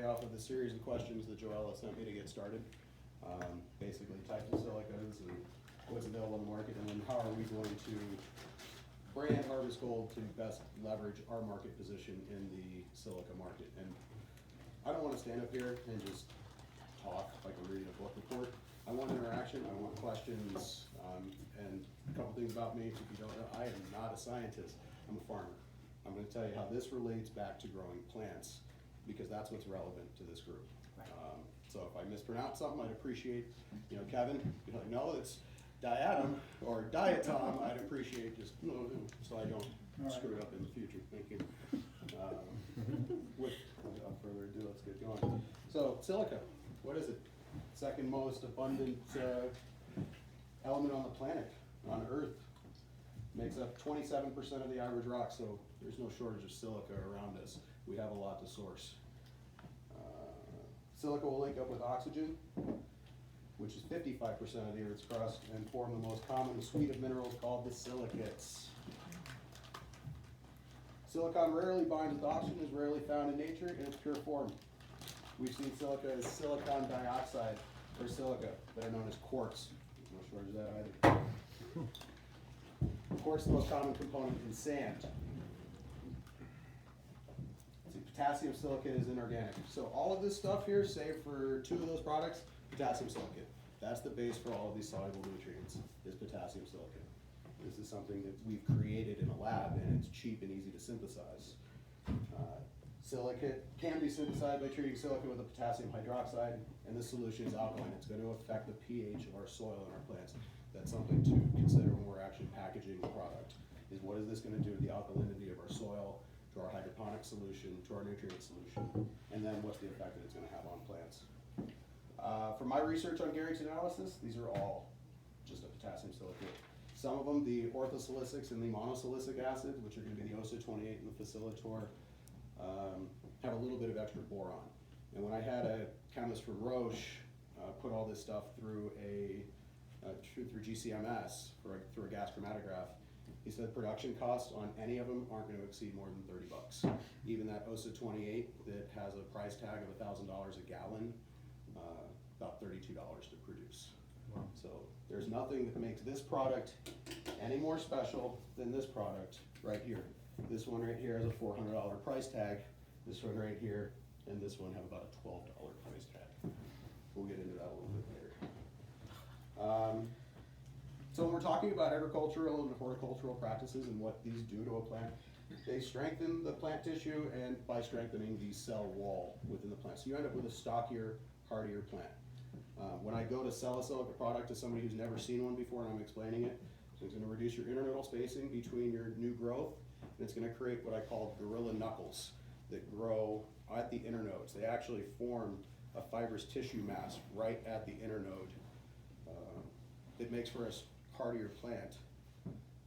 today off of the series of questions that Joella sent me to get started. Basically types of silicas and what's available on the market, and then how are we going to brand Harvest Gold to best leverage our market position in the silica market. And I don't want to stand up here and just talk like I'm reading a book report. I want interaction, I want questions, and a couple things about me. If you don't know, I am not a scientist, I'm a farmer. I'm going to tell you how this relates back to growing plants, because that's what's relevant to this group. So if I mispronounce something, I'd appreciate, Kevin, be like, no, it's diatom or diatom. I'd appreciate just, so I don't screw it up in the future. Thank you. Without further ado, let's get going. So silica, what is it? Second most abundant element on the planet, on Earth. Makes up 27% of the average rock, so there's no shortage of silica around us. We have a lot to source. Silica will link up with oxygen, which is 55% of the Earth's crust, and form the most common suite of minerals called the silicates. Silicon rarely binds with oxygen, is rarely found in nature in its pure form. We've seen silica as silicon dioxide, or silica, better known as quartz. There's no shortage of that either. Quartz is the most common component in sand. Potassium silicate is inorganic. So all of this stuff here, save for two of those products, potassium silicate. That's the base for all of these soluble nutrients, is potassium silicate. This is something that we've created in a lab, and it's cheap and easy to synthesize. Silicate can be synthesized by treating silica with a potassium hydroxide, and this solution is alkaline. It's going to affect the pH of our soil and our plants. That's something to consider when we're actually packaging the product, is what is this going to do to the alkalinity of our soil, to our hydroponic solution, to our nutrient solution, and then what's the effect that it's going to have on plants. For my research on Garrick's analysis, these are all just a potassium silicate. Some of them, the orthosilicics and the monosilicic acid, which are going to be the OSA-28 and the Facilitor, have a little bit of extra boron. And when I had a chemist from Roche put all this stuff through through GCMS, through a gas chromatograph, he said production costs on any of them aren't going to exceed more than $30. Even that OSA-28 that has a price tag of $1,000 a gallon, about $32 to produce. Wow. So there's nothing that makes this product any more special than this product right here. This one right here has a $400 price tag. This one right here and this one have about a $12 price tag. We'll get into that a little bit later. So when we're talking about agricultural and horticultural practices and what these do to a plant, they strengthen the plant tissue, and by strengthening the cell wall within the plant. So you end up with a stockier, hardier plant. When I go to sell a silica product to somebody who's never seen one before and I'm explaining it, so it's going to reduce your internodal spacing between your new growth, and it's going to create what I call gorilla knuckles that grow at the internodes. They actually form a fibrous tissue mass right at the internode. It makes for a hardier plant,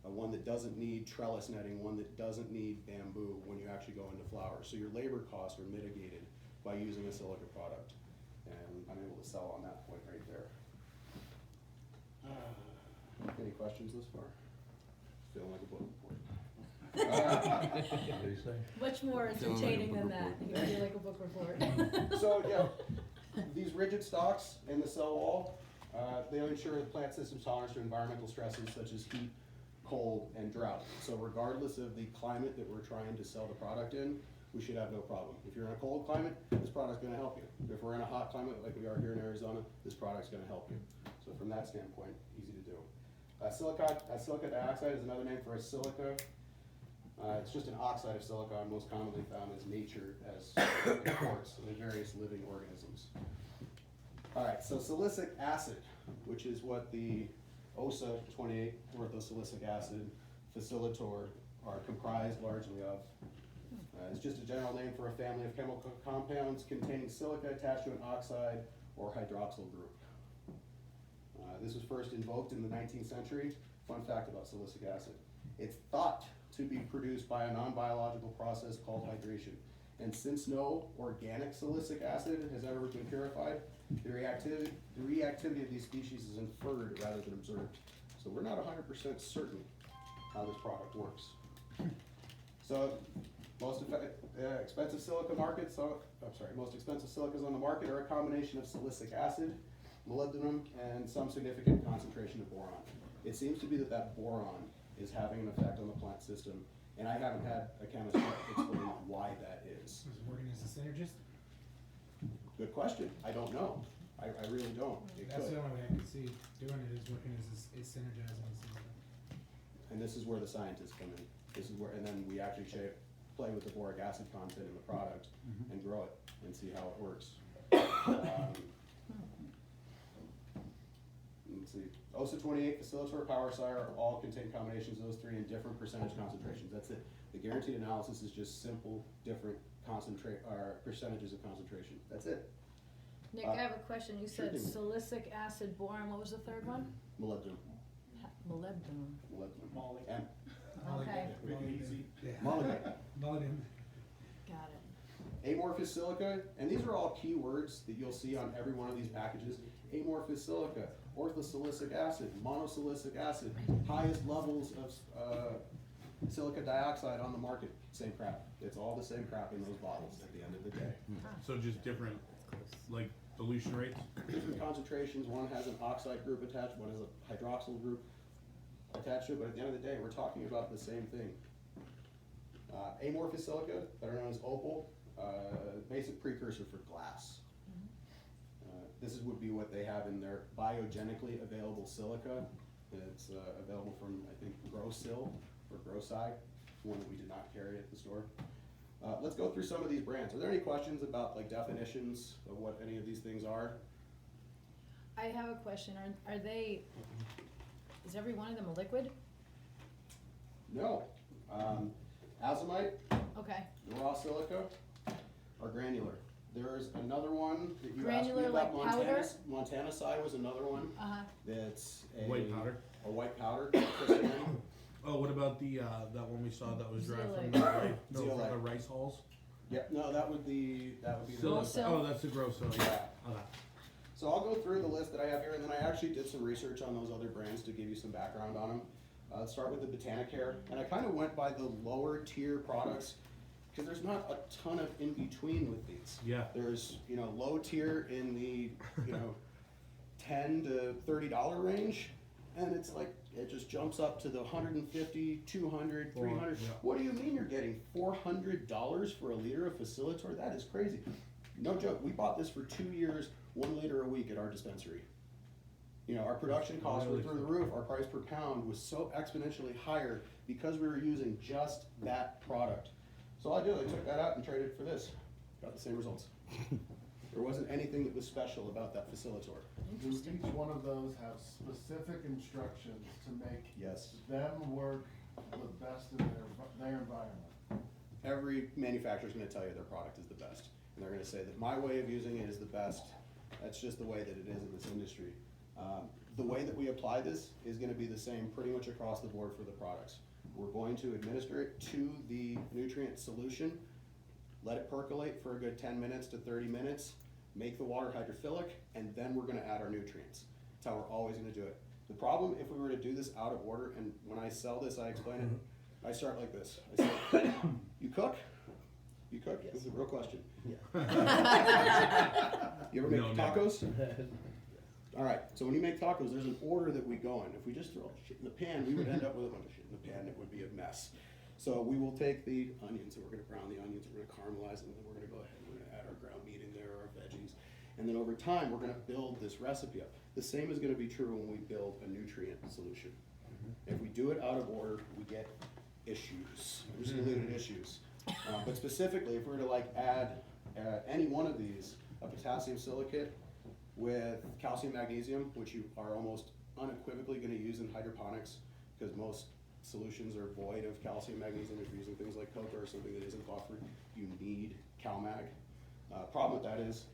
one that doesn't need trellis netting, one that doesn't need bamboo when you actually go into flower. So your labor costs are mitigated by using a silica product. And I'm able to sell on that point right there. Any questions thus far? Feeling like a book report. Much more entertaining than that. You feel like a book report. So yeah, these rigid stalks in the cell wall, they ensure the plant system's tolerance to environmental stresses such as heat, cold, and drought. So regardless of the climate that we're trying to sell the product in, we should have no problem. If you're in a cold climate, this product's going to help you. If we're in a hot climate like we are here in Arizona, this product's going to help you. So from that standpoint, easy to do. Silica dioxide is another name for a silica. It's just an oxide of silicon, most commonly found as nature as quartz in various living organisms. All right, so silicic acid, which is what the OSA-28 orthosilicic acid, Facilitor are comprised largely of. It's just a general name for a family of chemical compounds containing silica attached to an oxide or hydroxyl group. This was first invoked in the 19th century. Fun fact about silicic acid. It's thought to be produced by a non-biological process called hydration. And since no organic silicic acid has ever been purified, the reactivity of these species is inferred rather than observed. So we're not 100% certain how this product works. So Expensive silica markets, most expensive silicas on the market are a combination of silicic acid, molybdenum, and some significant concentration of boron. It seems to be that boron is having an effect on the plant system, and I haven't had a chemist explain why that is. Is it working as a synergist? Good question. I don't know. I really don't. It That's could. the only way I can see doing it, is working as is synergizing with silica. And this is where the scientists come in. This is where, and then we actually play with the boric acid content in the product and grow it and see how it works. Let's see. OSA 28, Facilitor, Power Sire all contain combinations of those three in different percentage concentrations. That's it. The guaranteed analysis is just simple, different percentages of concentration. That's it. Nick, I have a question. You said Sure thing. silicic acid, boron, what was the third one? Molybdenum. Molybdenum. Molly. M. Okay. Make it easy. Yeah. Molybdenum. Molybdenum. Got it. Amorphous silica, and these are all key words that you'll see on every one of these packages. Amorphous silica, orthosilicic acid, monosilicic acid, highest levels of silica dioxide on the market. Same crap. It's all the same crap in those bottles at the end of the day. So just different, like, dilution rates? Different concentrations. One has an oxide group attached, one has a hydroxyl group attached to it, but at the end of the day, we're talking about the same thing. Amorphous silica, better known as opal, basic precursor for glass. This would be what they have in their biogenically available silica. It's available from, I think, GrowSil or GrowSci, one that we did not carry at the store. Let's go through some of these brands. Are there any questions about like definitions of what any of these things are? I have a question. Are they, is every one of them a liquid? No. Azomite, Okay. the raw silica, are granular. There's another one that you asked me Granular, about. like powder? Montana Sci was another one. Uh-huh. That's a White powder? A white powder. crystalline. Oh, what about the, that one we saw that was derived from Zeolite. the, no, from Zeolite. the rice hulls? Yep. No, that would be the Grow-Sil? Oh, that's the GrowSil, yeah. Yeah. Okay. So I'll go through the list that I have here, and then I actually did some research on those other brands to give you some background on them. Let's start with the Botanicare, and I kind of went by the lower tier products because there's not a ton of in between with these. Yeah. There's, low tier in the, $10 to $30 range, and it's like, it just jumps up to the 150, 200, 300. Yeah. What do you mean you're getting $400 for a liter of Facilitor? That is crazy. No joke, we bought this for 2 years, 1 liter a week at our dispensary. Our production costs were through the roof. Our price per pound was so exponentially higher because we were using just that product. So all I did, I took that out and traded it for this. Got the same results. There wasn't anything that was special about that Facilitor. Do each one of those have specific instructions to make Yes. them work the best in their environment? Every manufacturer is going to tell you their product is the best. And they're going to say that my way of using it is the best. That's just the way that it is in this industry. The way that we apply this is going to be the same pretty much across the board for the products. We're going to administer it to the nutrient solution, let it percolate for a good 10 minutes to 30 minutes, make the water hydrophilic, and then we're going to add our nutrients. That's how we're always going to do it. The problem, if we were to do this out of order, and when I sell this, I explain it, I start like this. I say, you cook? You cook? This is a real question. You ever make No, never. tacos? All right, so when you make tacos, there's an order that we go in. If we just throw shit in the pan, we would end up with a bunch of shit in the pan. It would be a mess. So we will take the onions, and we're gonna brown the onions, we're gonna caramelize them, and then we're gonna go ahead and we're gonna add our ground meat in there, our veggies. And then over time, we're gonna build this recipe up. The same is gonna be true when we build a nutrient solution. If we do it out of order, we get issues. I'm just gonna leave it at issues. But specifically, if we were to like add any one of these, a potassium silicate with calcium magnesium, which you are almost unequivocally going to use in hydroponics, because most solutions are void of calcium magnesium. If you're using things like cocoa or something that isn't buffered, you need CalMag. Problem with that is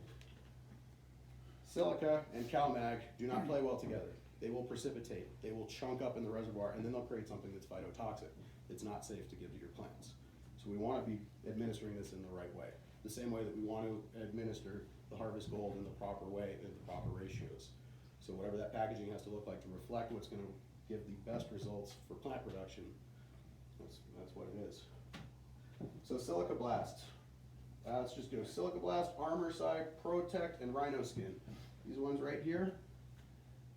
silica and CalMag do not play well together. They will precipitate, they will chunk up in the reservoir, and then they'll create something that's phytotoxic. It's not safe to give to your plants. So we want to be administering this in the right way. The same way that we want to administer the Harvest Gold in the proper way, in the proper ratios. So whatever that packaging has to look like to reflect what's going to give the best results for plant production, that's what it is. So Silica Blast. Let's just go Silica Blast, Armor Side, Protect, and Rhino Skin. These ones right here,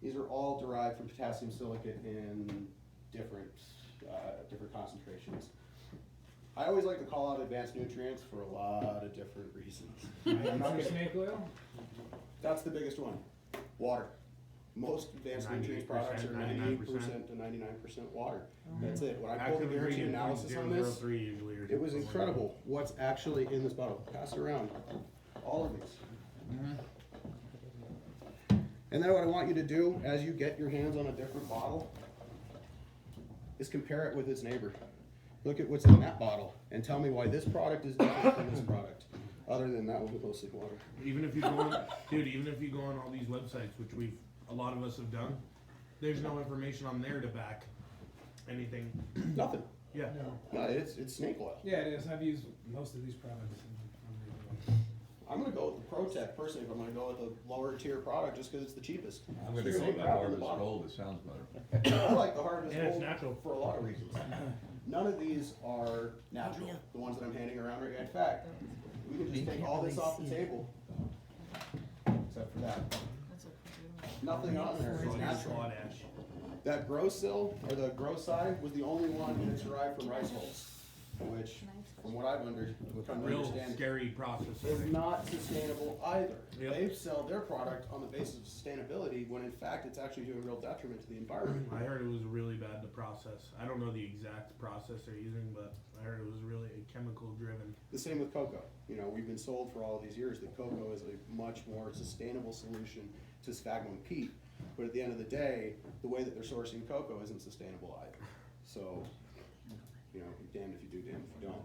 these are all derived from potassium silicate in different concentrations. I always like to call out advanced nutrients for a lot of different reasons. I'm not For gonna- snake oil? That's the biggest one. Water. Most advanced nutrients products are 98% to 99% water. That's it. When I pulled the Active guarantee ingredient analysis on this, 0.003 usually, or it was something like incredible what's actually in this bottle. Pass it around. All of these. And then what I want you to do as you get your hands on a different bottle is compare it with its neighbor. Look at what's in that bottle and tell me why this product is different from this product. Other than that one with mostly water. that. Even if you go on, dude, even if you go on all these websites, which a lot of us have done, there's no information on there to back anything. Nothing. Yeah. No. No, it's snake oil. Yeah, it is. I've used most of these products. I'm gonna go with the Protect personally if I'm gonna go with a lower tier product just because it's the cheapest. I'm gonna It's go the with same the product in the Harvest bottle. Gold, it sounds better. I like the Harvest Yeah, it's Gold natural. for a lot of reasons. None of these are natural, the ones that I'm handing around right now. In fact, we can just take all this off the table. Except for that. That's okay. Nothing on there is So natural. potash. That grow sill, or the grow side, was the only one that's derived from rice hulls, which, from what I've come to Real understand, scary process. is not sustainable either. Yep. They sell their product on the basis of sustainability, when in fact it's actually doing real detriment to the environment. I heard it was really bad to process. I don't know the exact process they're using, but I heard it was really chemical driven. The same with cocoa. You know, we've been sold for all of these years that cocoa is a much more sustainable solution to sphagnum peat. But at the end of the day, the way that they're sourcing cocoa isn't sustainable either. So, you know, damned if you do, damned if you don't.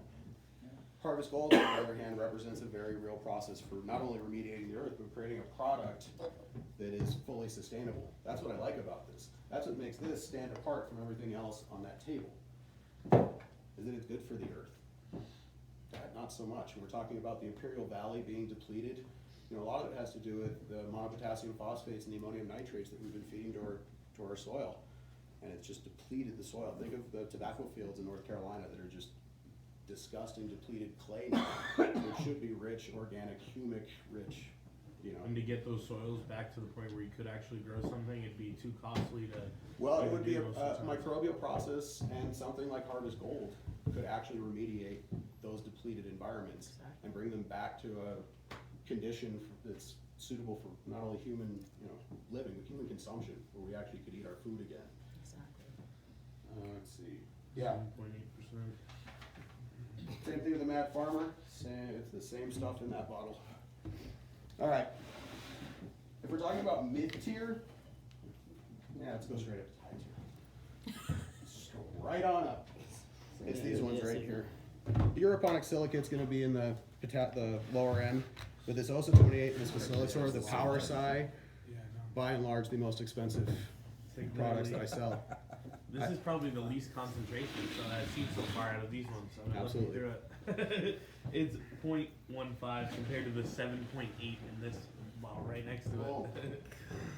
Harvest Gold, on the other hand, represents a very real process for not only remediating the earth, but creating a product that is fully sustainable. That's what I like about this. That's what makes this stand apart from everything else on that table. Is that it's good for the earth. Not so much. When we're talking about the Imperial Valley being depleted, you know, a lot of it has to do with the monopotassium phosphates and the ammonium nitrates that we've been feeding to our soil. And it's just depleted the soil. Think of the tobacco fields in North Carolina that are just disgusting, depleted clay now. It should be rich, organic, humic rich, you know. And to get those soils back to the point where you could actually grow something, it'd be too costly to. Well, it would be do a those sorts of things. microbial process, and something like Harvest Gold could actually remediate those depleted environments and bring them back to a condition that's suitable for not only human, you know, living, but human consumption, where we actually could eat our food again. Exactly. Let's see. Yeah, 7.8%. same thing with the Mad Farmer. It's the same stuff in that bottle. All right. If we're talking about mid-tier, yeah, let's go straight up to high tier. Just go right on up. It's these ones right here. The Europonic silicate's gonna be in the lower end. With this OSA 28 and this Facilitor, the Power Psi, Yeah, no. by and large, the most expensive products that I sell. This is probably the least concentration so I've seen so far out of these ones. So I'm looking Absolutely. through it. It's 0.15 compared to the 7.8 in this bottle right next to Oh. it.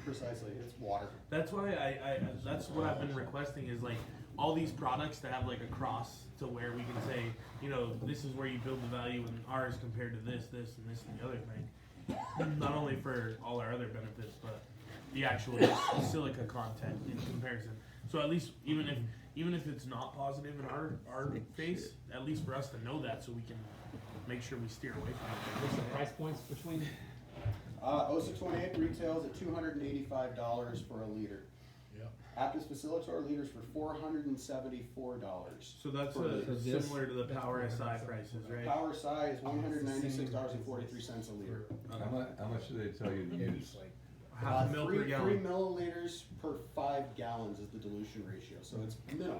Precisely, it's water. That's why that's what I've been requesting is like all these products to have like a cross to where we can say, you know, this is where you build the value in ours compared to this, and this and the other thing. Not only for all our other benefits, but the actual silica content in comparison. So at least even if it's not positive in our face, at least for us to know that so we can make sure we steer away from it. What's the price points between? OSA 28 retails at $285 for a liter. Yep. Aptus Facilitor liters for $474. So that's For this- similar to the Power SI prices, right? Power Psi is $196.43 a liter. How much do they tell you to use? Like, Half a mil per 3 gallon. milliliters per 5 gallons is the dilution ratio, so it's minimal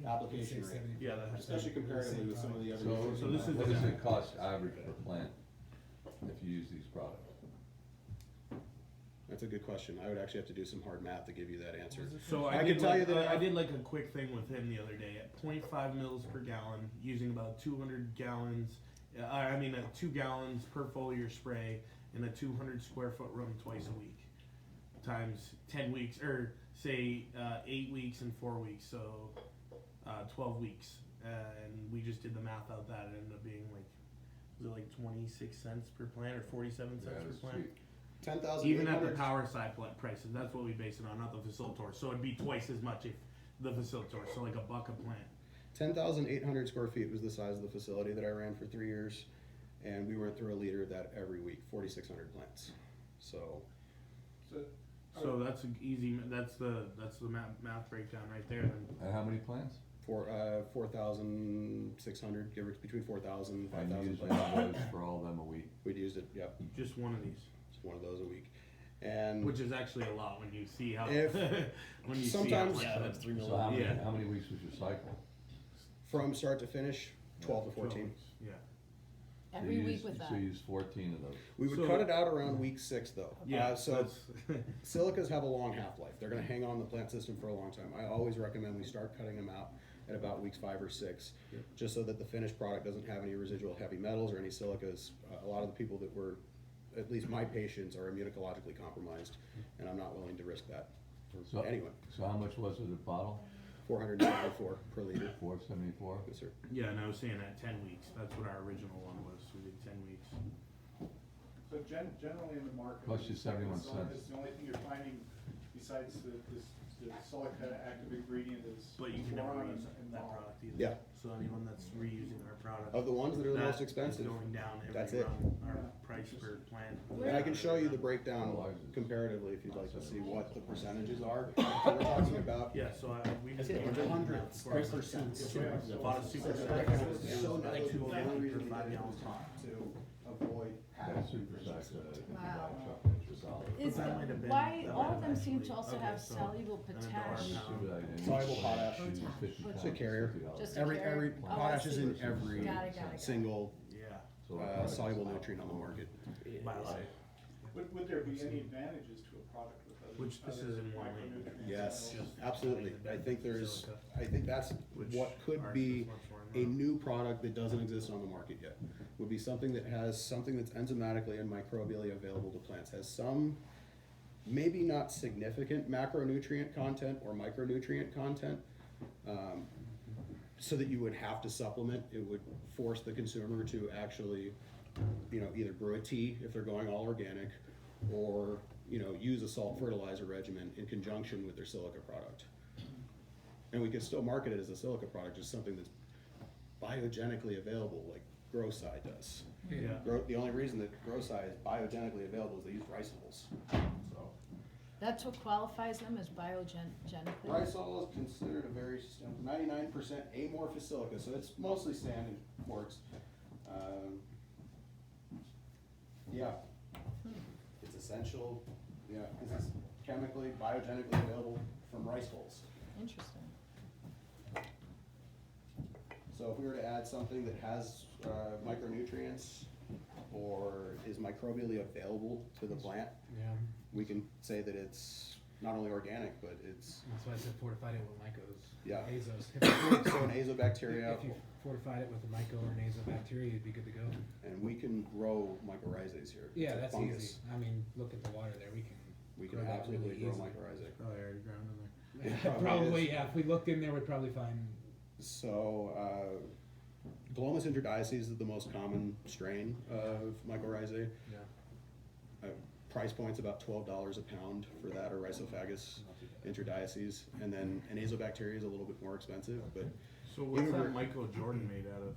application rate, Yeah, that has especially comparatively with some of the other. So this is- What does it cost average per plant if you use these products? That's a good question. I would actually have to do some hard math to give you that answer. So I I, can did tell like, you that I did like a quick thing with him the other day at 0.5 mils per gallon, using about 200 gallons. 2 gallons per foliar spray in a 200 square foot room twice a week, times 10 weeks, or say 8 weeks and 4 weeks, so 12 weeks. and we just did the math out that it ended up being like, was it like 26 cents per plant or 47 Yeah, cents it's per plant? cheap. 10,000. Even at the power side prices, that's what we base it on, not the facilitor. So it'd be twice as much if the facilitor, so like $1 a plant. 10,800 square feet was the size of the facility that I ran for 3 years, and we went through a liter of that every week, 4,600 plants. So, So that's an easy. That's the math breakdown right there. Then And how many plants? 4,600, give or between 4,000 and And 5,000 use one plants. of those for all of them a week. We'd used it, yep, just one of these, just one of those a week. And which is actually a lot when you see how. If- when you sometimes- see how much that's 3 So how many, Yeah. how many weeks was your cycle? from start to finish, 12 to 14. Yeah. So Every you week use- with that. So you use 14 of those. We would So- cut it out around week 6 though. Yeah. So that's- silicas have a long half-life. They're gonna hang on the plant system for a long time. I always recommend we start cutting them out at about weeks 5 or 6, Yep. just so that the finished product doesn't have any residual heavy metals or any silicas. A lot of the people that were, at least my patients, are immunologically compromised, and I'm not willing to risk that. So, Anyway, so how much was it a bottle? 474 per liter. 474? Yes, sir. yeah, and I was saying at 10 weeks. That's what our original one was. We did 10 weeks. So generally in the market. Cost you 71 it's cents. the only thing you're finding besides the silica active ingredient is But you can never boron reuse and that malt. product either. Yeah. So anyone that's reusing our product. Of the ones that are the that most is expensive, going down every that's it. run, our price per plant. and I can show you the breakdown comparatively if you'd like to see what the percentages are. So we're talking about Yeah, so we just. Is it did hundreds for of percents. A lot of super. So It was like like 2 the only reason we per 5 did it gallon was pot. to avoid Yeah, having super size, Wow. solid. Is That might have been- why, that all might of have them seem actually- to also okay, have so- soluble and then potash. Soluble potash. It's a carrier. Just a Every carrier? Oh, I potash is in see. every Got it, got it, got it. single Yeah. soluble nutrient on the market. Biologic. Would there be any advantages to a product with those? Which this other is in one micronutrients? Yes, Just absolutely. like I think there's, silica. I think that's Which what could ours be is much more a than new product that doesn't exist on the market yet. Would be something that has something that's enzymatically and microbially available to plants, has some, maybe not significant macronutrient content or micronutrient content, so that you would have to supplement. It would force the consumer to actually, either brew a tea if they're going all organic, or, use a salt fertilizer regimen in conjunction with their silica product. And we could still market it as a silica product, just something that's biogenically available, like GrowSci does. Yeah. The only reason that GrowSci is biogenically available is they use rice hulls. So, That's what qualifies them as biogenically? rice hull is considered a very 99% amorphous silica, so it's mostly sand and quartz. Yeah, it's essential. Yeah, this is chemically, biogenically available from rice hulls. Interesting. So if we were to add something that has micronutrients or is microbially available to the plant, Yeah, we can say that it's not only organic, but it's, that's why I said fortified it with mycos. Yeah. Azos. so an azobacteria, If you fortified it with a myco or an azobacteria, you'd be good to go. and we can grow mycorrhizas here. Yeah, It's a that's fungus. easy. I mean, look at the water there, we can. We can grow that absolutely really grow easily. mycorrhizae. Probably already ground in there. It probably Probably, is. yeah, if we looked in there, we'd probably find, So, Glomus introdices is the most common strain of mycorrhizae. yeah. Price point's about $12 a pound for that, or Rhizophagus introdices, and then an azobacteria is a little bit more expensive, but So what's Even that for- Michael Jordan made out of?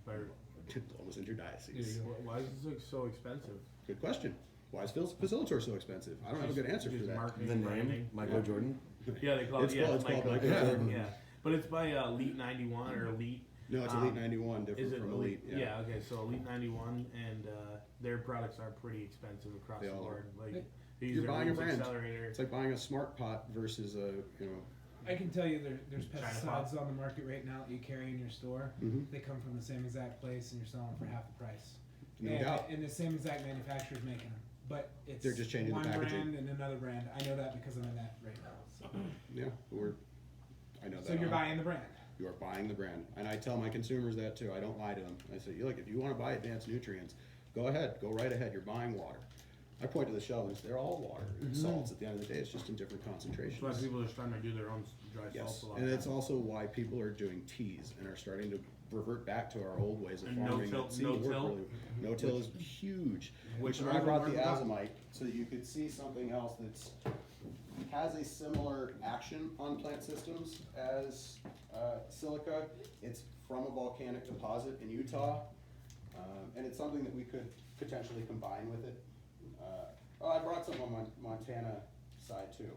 By- Glomus introdices. Why is this so expensive? Good question. Why is Facilitor so expensive? I don't have a good answer for Just that. marketing, The name, branding. Michael Yeah. Jordan. Yeah, they call It's it, yeah, called- it's it's called Michael Michael Jordan, Jordan. yeah. But it's by Elite 91 or Elite. No, it's Elite 91, different Is it from Elite? Elite. Yeah, okay, so Elite 91, and their products are pretty expensive across They the all are. board. Like, Hey, they use you're their buying a roots brand. accelerator. It's like buying a smart pot versus a, I can tell you there's China pesticides on the market right now that you carry in your store. Mhm. They come from the same exact place and you're selling for half the price. No and, doubt. And the same exact manufacturer's making them, but it's They're just changing the one packaging. brand and another brand. I know that because I'm in that right now. So, Yeah, I know that. so you're buying the brand. You are buying the brand. And I tell my consumers that too. I don't lie to them. I say, look, if you want to buy advanced nutrients, go ahead, go right ahead. You're buying water. I point to the shelves, they're all water, and salts, at the end of the day, it's just in different That's concentrations. why people are starting to do their own dry Yes, salts a lot. and of it's times. also why people are doing teas and are starting to revert back to our old ways of And farming. no-till- that seem to work no-till? really- No-till is huge, Which which when I are brought the the- azomite, so that you could see something else that's, has a similar action on plant systems as, silica. It's from a volcanic deposit in Utah, and it's something that we could potentially combine with it. I brought some on Montana side too.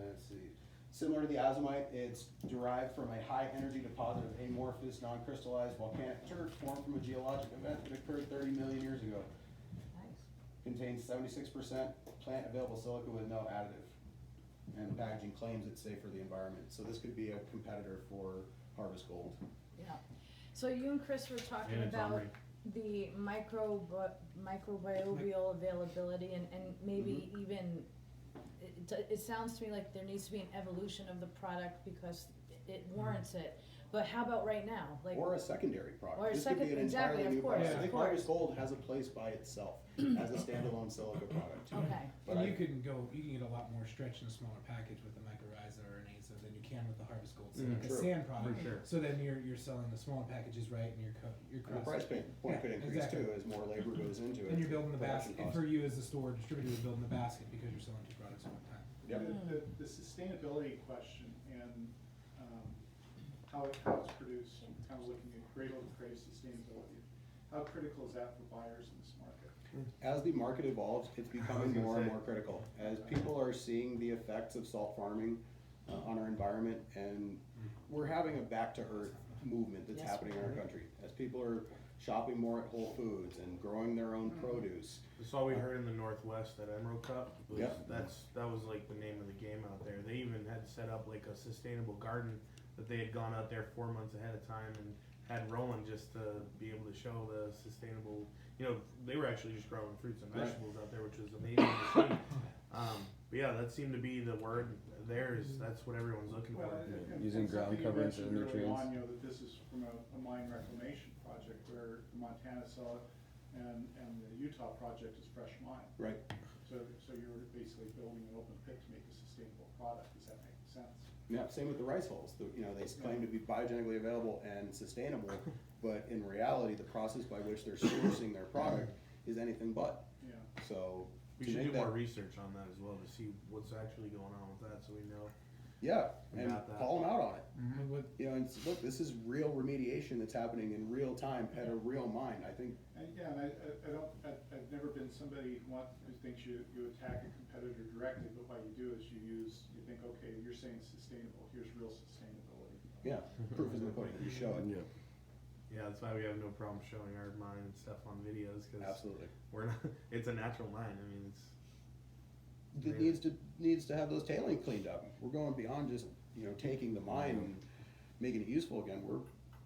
Let's see. Similar to the azomite, it's derived from a high energy deposit of amorphous, non-crystallized volcanic turf formed from a geologic event that occurred 30 million years ago. Nice. Contains 76% plant available silica with no additive. And the packaging claims it's safe for the environment. So this could be a competitor for Harvest Gold. Yeah. So you and Chris were talking And it's about Omri. the microbial availability and maybe even, it sounds to me like there needs to be an evolution of the product because it warrants it. But how about right now? Like, Or a secondary product. Or a This could be second- an exactly, entirely of new course, product. I of think course. Harvest Gold has a place by itself as a standalone silica product. okay, But And I- you can get a lot more stretch in a smaller package with the mycorrhiza or an ASA than you can with the Harvest Gold Silica True. sand product. For sure. So then you're selling the smaller packages, right, and your And the cost. price point Yeah, could increase exactly. too as more labor goes into it. And you're building the Production basket, and cost. for you as the store distributor, you're building the basket because you're selling two products at one time. Yep. The sustainability question and how it's produced, and kind of looking at cradle to grave sustainability, how critical is that for buyers in this market? As the market evolves, it's becoming gonna more and say. more critical. As people are seeing the effects of salt farming on our environment, and we're having a back to earth movement that's Yes, happening in our country. As people are shopping more at Whole Foods and growing their own produce. That's all we heard in the Northwest at Emerald Cup. Was Yep. that was like the name of the game out there. They even had set up like a sustainable garden that they had gone out there 4 months ahead of time and had rolling just to be able to show the sustainable. You know, they were actually just growing fruits and Right. vegetables out there, which was amazing to see. But yeah, that seemed to be the word. There is that's what everyone's looking for. Well, and Using ground something you coverage mentioned and early nutrients. on, that this is from a mine reclamation project where Montana saw it and the Utah project is fresh mine. Right. So you're basically building an open pit to make a sustainable product, does that make sense? Yeah, same with the rice hulls. They claim to be biogenically available and sustainable, but in reality, the process by which they're sourcing their product is anything but. Yeah. So. We to should make do more that- research on that as well to see what's actually going on with that, so we know. Yeah, and About that. call them out on it. And what, And look, this is real remediation that's happening in real time at a real mine. I think, And yeah, and I've never been somebody who thinks you attack a competitor directly, but what you do is you think, okay, you're saying sustainable, here's real sustainability. yeah, proof is in the pudding. You show it. Yeah, that's why we have no problem showing our mine and stuff on videos because Absolutely. we're not. It's a natural mine. I mean, it's. It needs to have those tailings cleaned up. We're going beyond just, taking the mine and making it useful again. We're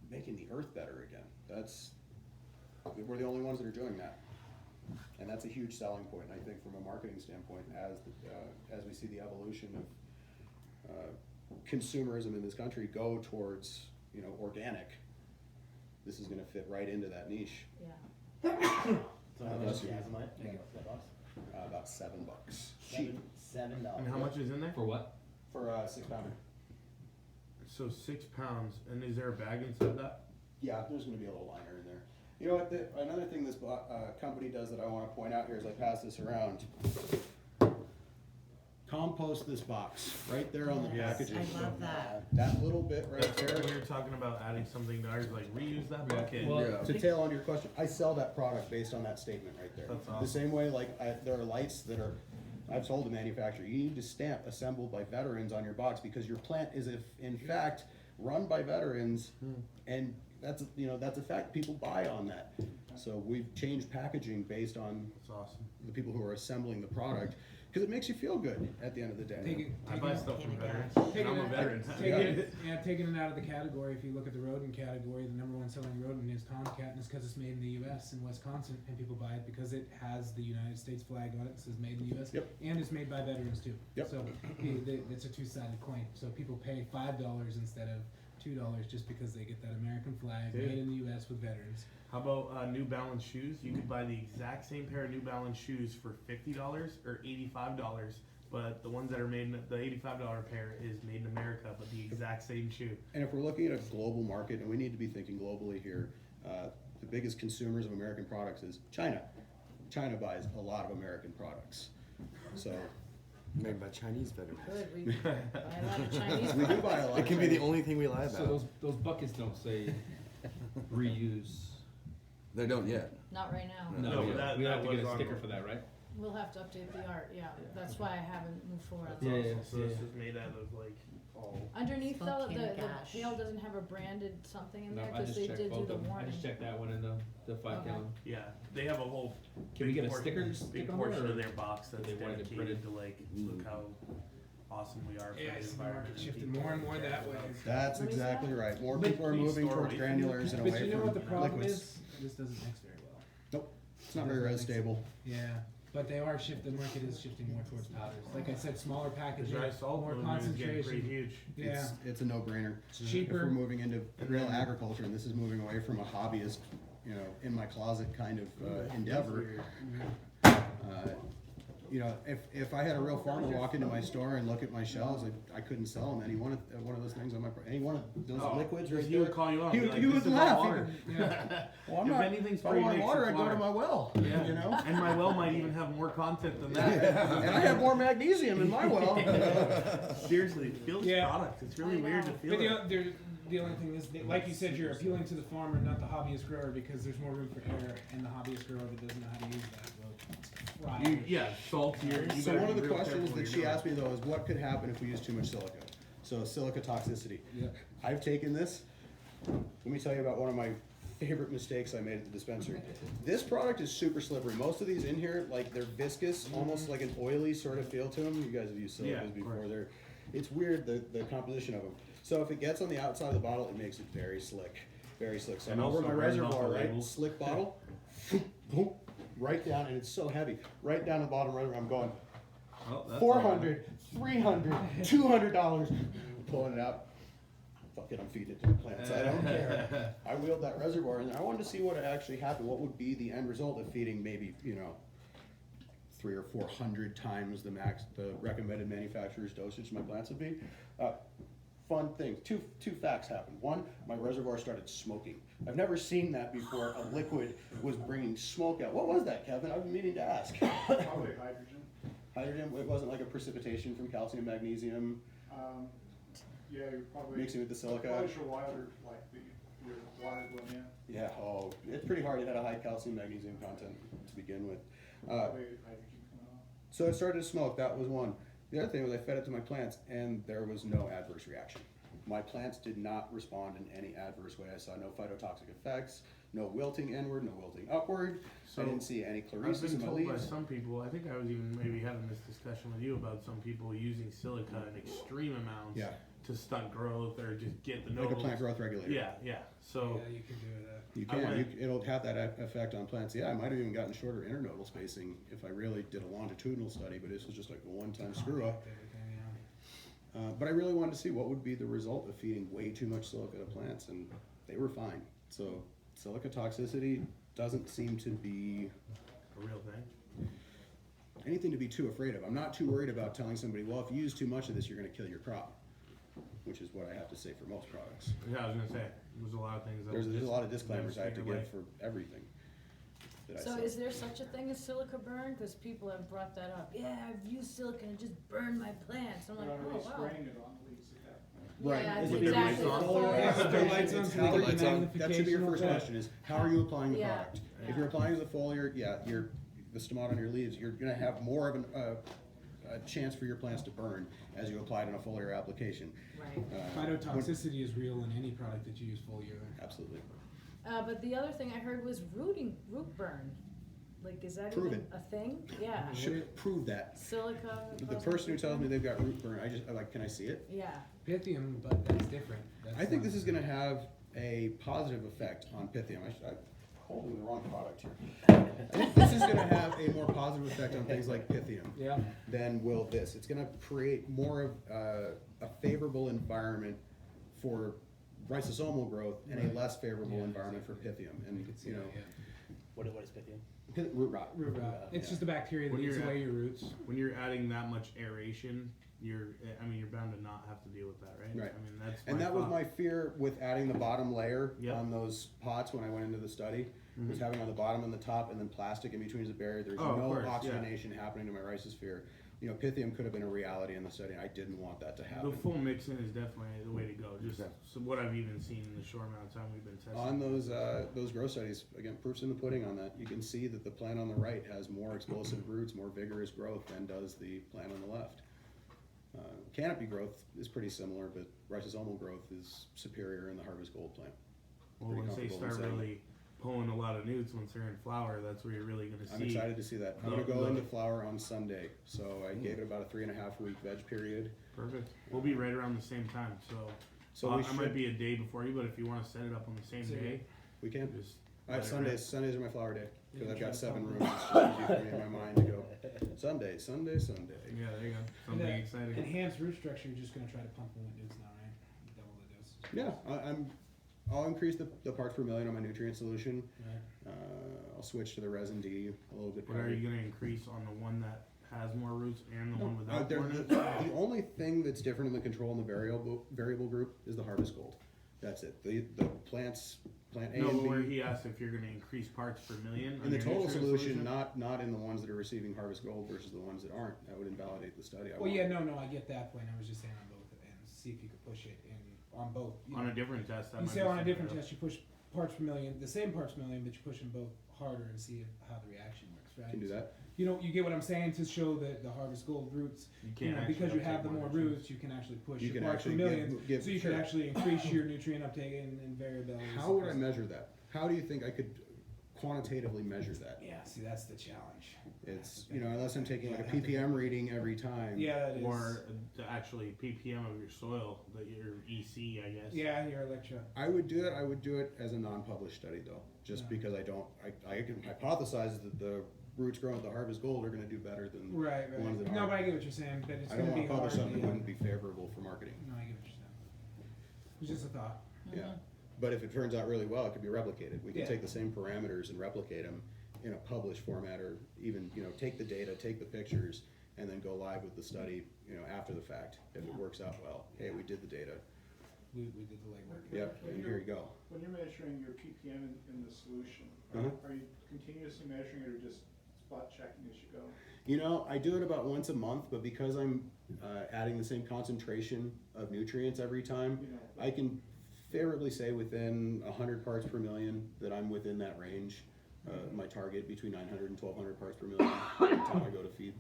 making the earth better again. We're the only ones that are doing that. And that's a huge selling point, I think, from a marketing standpoint, as we see the evolution of consumerism in this country go towards, organic. This is gonna fit right into that niche. yeah. So how much is the azomite? About $7. Cheap $7. And how much is in there? For what? for a 6-pounder. So 6 pounds, and is there a bag inside that? Yeah, there's gonna be a little liner in there. You know what, another thing this company does that I wanna point out here as I pass this around. Compost this box, right there on the Yes. packaging. I love that. That little bit right When there. you're talking about adding something to ours, like reuse that bucket. Well, Yeah. To tail on your question, I sell that product based on that statement right there. That's The awesome. same way, like, there are lights that are, I've told the manufacturer, you need to stamp assembled by veterans on your box because your plant is, in fact, run by veterans, and that's a fact, people buy on that. So we've changed packaging based on That's awesome. the people who are assembling the product, because it makes you feel good at the end of the day. I buy stuff from veterans. Taking I'm a it- veteran. taking it out of the category, if you look at the rodent category, the number one selling rodent is tomcat, and it's because it's made in the US in Wisconsin, and people buy it because it has the United States flag on it, it says made in the US. Yep. And it's made by veterans too. Yep. So it's a two-sided coin, so people pay $5 instead of $2 just because they get that American flag Dude. made in the U.S. with veterans. How about New Balance shoes? You could buy the exact same pair of New Balance shoes for $50 or $85, but the ones that are made, the $85 pair is made in America, but the exact same shoe. And if we're looking at a global market, and we need to be thinking globally here, the biggest consumers of American products is China. China buys a lot of American products. So Made by Chinese veterans. Good, we buy a lot of Chinese. we do buy a lot It of can be the Chinese. only thing we lie So about. those buckets don't say reuse. They don't yet. Not right now. No, we that- we that have to was get a on sticker the- for that, right? We'll have to update the art, yeah, that's why I haven't moved forward. That's Yeah, awesome. yeah, So yeah. this is made out of like all. Underneath though, the Volcanic ash. pail doesn't have a branded something in No, there, I cause just they checked did do both the of them. I warning. just checked that one and the 5 Okay. gallon. Yeah, they have a whole. Can we big get a portion- sticker Big stick on portion there, of or their box that's they wanted it dedicated printed? to like, look how awesome we are for Yeah, the it's environment. shifting more and more that way. That's Let me see exactly that. right. More But people are please moving store towards away from granulars and But away you know from what the problem liquids. is? This doesn't mix very well. Nope, it's not very res stable. Yeah, but they are shifting. The market is shifting more towards powders. Like I said, smaller The packaging, dry salt more movement is getting pretty concentration. huge. Yeah, It's a no-brainer. it's If cheaper. we're moving into And real then- agriculture, and this is moving away from a hobbyist, you know, in my closet kind of endeavor. You know, if I had a real farmer walk into my store and look at my shelves, I couldn't sell him any one of those things on my, any one of those Oh, liquids right he would there. call you out. He and would- be he like, would "This is laugh. all water." Yeah. Well, I'm If not, anything's if I want pre-mixed, water, it's I go to water. my well, Yeah. you know? And my well might even have more content than that. And I have more magnesium in my well. Seriously, feel this Yeah. product. It's really I weird to know. feel But it. the only thing is, that, like you said, you're appealing to the farmer, not the hobbyist grower, because there's more room for error, and the hobbyist grower that doesn't know how to use that will fry. Yeah, saltier. You So better one of be the real questions careful that what she you're asked me though is what could happen if we use too much silica? So silica toxicity. Yeah. I've taken this. Let me tell you about one of my favorite mistakes I made at the dispensary. This product is super slippery. Most of these in here, like they're viscous, almost like an oily sort of feel to them. You guys have used Yeah, silicas of before. course. It's weird the composition of them. So if it gets on the outside of the bottle, it makes it very slick, very slick. So And over also my written off reservoir, the right, labels. slick bottle, boom, right down, and it's so heavy, right down the bottom reservoir. I'm going. Oh, that's all right. $400, $300, $200, pulling it out. Fuck it, I'm feeding it to the plants. I don't care. I wheeled that reservoir in there. I wanted to see what actually happened. What would be the end result of feeding maybe, you know, 300 or 400 times the recommended manufacturer's dosage my plants would be. Fun things. Two facts happened. One, my reservoir started smoking. I've never seen that before. A liquid was bringing smoke out. What was that, Kevin? I've been meaning to ask. Probably hydrogen. Hydrogen, it wasn't like a precipitation from calcium, magnesium, Yeah, you're probably. mixing with the silica. Probably your water, like your water going in. Yeah, oh, it's pretty hard. It had a high calcium, magnesium content to begin with. Probably hydrogen coming off. So it started to smoke, that was one. The other thing was I fed it to my plants and there was no adverse reaction. My plants did not respond in any adverse way. I saw no phytotoxic effects, no wilting inward, no wilting upward. So, I didn't see any I've chlorosis in been my told by leaves. some people, I think I was even maybe having this discussion with you about some people using silica in extreme amounts Yeah, to stunt growth or just get the like a nobles. plant growth regulator. Yeah, yeah. So Yeah, you can do that. You I can, went- it'll have that effect on plants. Yeah, I might have even gotten shorter internodal spacing if I really did a longitudinal study, but this was just like a one-time screw up. Everything, yeah. But I really wanted to see what would be the result of feeding way too much silica to plants, and they were fine. So silica toxicity doesn't seem to be a real thing. anything to be too afraid of. I'm not too worried about telling somebody, well, if you use too much of this, you're gonna kill your crop, which is what I have to say for most products. Yeah, I was gonna say there's a lot of things. That There's will a just lot of disclaimers I have to stay away. give for everything that I So sell. is there such a thing as silica burn? Cause people have brought that up. Yeah, I've used silica and it just burned my plants. I'm like, You're already oh wow. spraying it on the leaves at that point. Right. Yeah, Is that's it your exactly lights the on? full- Yeah, put their lights on so they How- get lights the on. That should be your magnification first of that. question is, how are you applying the Yeah. product? If Yeah. you're applying the foliar, yeah, the stomata on your leaves, you're gonna have more of a chance for your plants to burn as you apply it in a foliar application. Right. Phytotoxicity is real in any product that you use foliar. Absolutely. But the other thing I heard was root burn. Like, is that Prove even it. a thing? Yeah. Should prove that. Silica. The causes person who root tells burn? me they've got root burn, I'm like, can I see it? Yeah. Pythium, but that's different. That's I think not- this is gonna have a positive effect on Pythium. I'm holding the wrong product here. I think this is gonna have a more positive effect on things like Pythium Yeah. than will this. It's gonna create more of a favorable environment for ribosomal growth and a Right. less favorable Yeah, environment for exactly. Pythium. You And, could see you know, that, yeah. What is Pythium? root rot. Root rot. It's yeah. just a bacteria that When eats you're away at- your roots. When you're adding that much aeration, you're bound to not have to deal with that, right? Right. I mean, that's And that was thought. my fear with adding the bottom layer Yep. on those pots when I went into the study, was Mhm. having on the bottom and the top and then plastic in between as a barrier. There's Oh, of no course, yeah. oxygenation happening to my rhizosphere. You know, Pythium could have been a reality in the study. I didn't want that to happen. The full mixing is definitely the way to go. Just so what I've even seen in the short amount of time we've been testing. On those grow studies, again, proof's in the pudding on that. You can see that the plant on the right has more explosive roots, more vigorous growth than does the plant on the left. Canopy growth is pretty similar, but ribosomal growth is superior in the Harvest Gold plant. Well, pretty once they comfortable in start saying really pulling a lot of newts once they're in flower, that's where you're really going to see. I'm excited to see that. I'm the- gonna go the- into flower on Sunday, so I gave it about a 3.5 week veg period. Perfect. We'll be right around the same time, so, So we I might should, be a day before you, but if you want to set it up on the same So day, we can. just Sundays are my flower day, cause Yeah, I've try got to 7 follow. rooms. It's just easy for me in my mind to go, Sunday. Yeah, there you go. Something And exciting. enhanced root structure, you're just gonna try to pump them with newts now, right? Double the dose. Yeah, I'll increase the parts per million on my nutrient solution. Right. I'll switch to the resin D a little bit. What are you going to increase on the one that has more roots and the one without They're- more roots? the only thing that's different in the control and the variable group is the Harvest Gold. That's it. The plant A No, and but where B. he asked if you're going to increase parts per million. on In the your total nutrient solution, not in the ones that are receiving Harvest Gold versus the ones that aren't. That would invalidate the study. Well, yeah, no, I get that point. I was just saying on both ends. See if you could push it in on both. You On know. a different test. That You might say be on a something different else. test, you push parts per million, the same parts per million, but you push them both harder and see how the reaction works, right? Can do that. You know, you get what I'm saying, to show that the Harvest Gold roots, You you can't know, actually because you uptake have the more nutrients. roots, you can actually push You your can parts per actually million, give so you sure. can actually increase your nutrient uptake and variability. How would I measure that? How do you think I could quantitatively measure that? Yeah, see, that's the challenge. It's, you know, unless I'm taking like a Yeah, I have to- ppm reading every time. Yeah, that is. Or the actually ppm of your soil, your EC, I guess. Yeah, your electro. I would do it as a non-published study though, just Yeah. because I can hypothesize that the roots growing with the Harvest Gold are gonna do better than, Right, The ones right. that No, aren't. but I get what you're saying, but it's I don't gonna wanna be hard. publish something that Yeah. wouldn't be favorable for marketing. No, I get what you're saying. It was just a thought. Yeah, but if it turns out really well, it could be replicated. We can Yeah. take the same parameters and replicate them in a published format, or even, you know, take the data, take the pictures, and then go live with the study, you know, after the fact. If it works out well, hey, we did the data. We did the legwork. Yep, and here you go. When you're measuring your ppm in the solution, Uh-huh. are you continuously measuring it or just spot checking as you go? You know, I do it about once a month, but because I'm adding the same concentration of nutrients every time, You know, I can favorably say within 100 parts per million that I'm within that range. My target between 900 and 1200 parts per million every time I go to feed.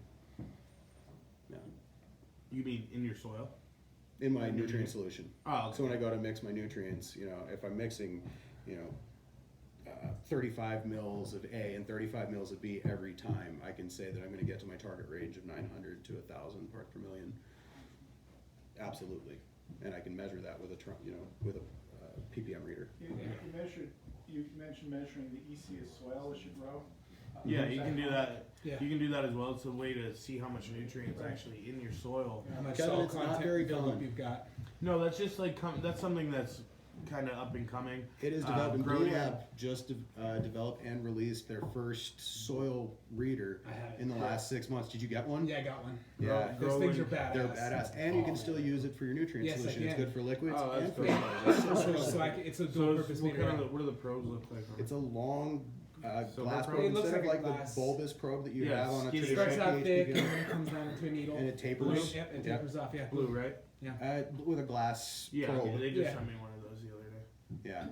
Yeah, You mean in your soil? in my nutrient solution. Oh, So when I go to mix my nutrients, you know, if I'm mixing, you know, 35 mils of A and 35 mils of B every time, I can say that I'm going to get to my target range of 900 to 1,000 parts per million. Absolutely, and I can measure that with with a ppm reader. You mentioned measuring the EC of soil as you grow. Yeah, Is you can do that. Yeah. You can do that as well. It's a way to see how much nutrients actually in your soil. How much Kevin, salt it's not content very buildup common. you've got. No, that's just like that's something that's kind of up and coming. It is developed, and Grow Blue Your- Lab just developed and released their first soil reader I have it. in the last 6 months. Did you get one? Yeah, I got one. Yeah. Those things are badass. They're badass, and you can still use it for your nutrient Yes, I solution. It's can. good for liquids Oh, that's and for cool. solids. So it's a So dual purpose what, meter. what do the pros look like? on it? It's a long Silver glass probe? probe It looks instead of like a like glass- the bulbous probe that you Yeah, have on a skinny. It starts traditional out thick PHP and then it comes down into a needle. and it tapers. Yep, it Yep. tapers off, yeah. blue, right? With a glass Yeah, probe. they just Yeah. sent me one of those the other day. Yeah,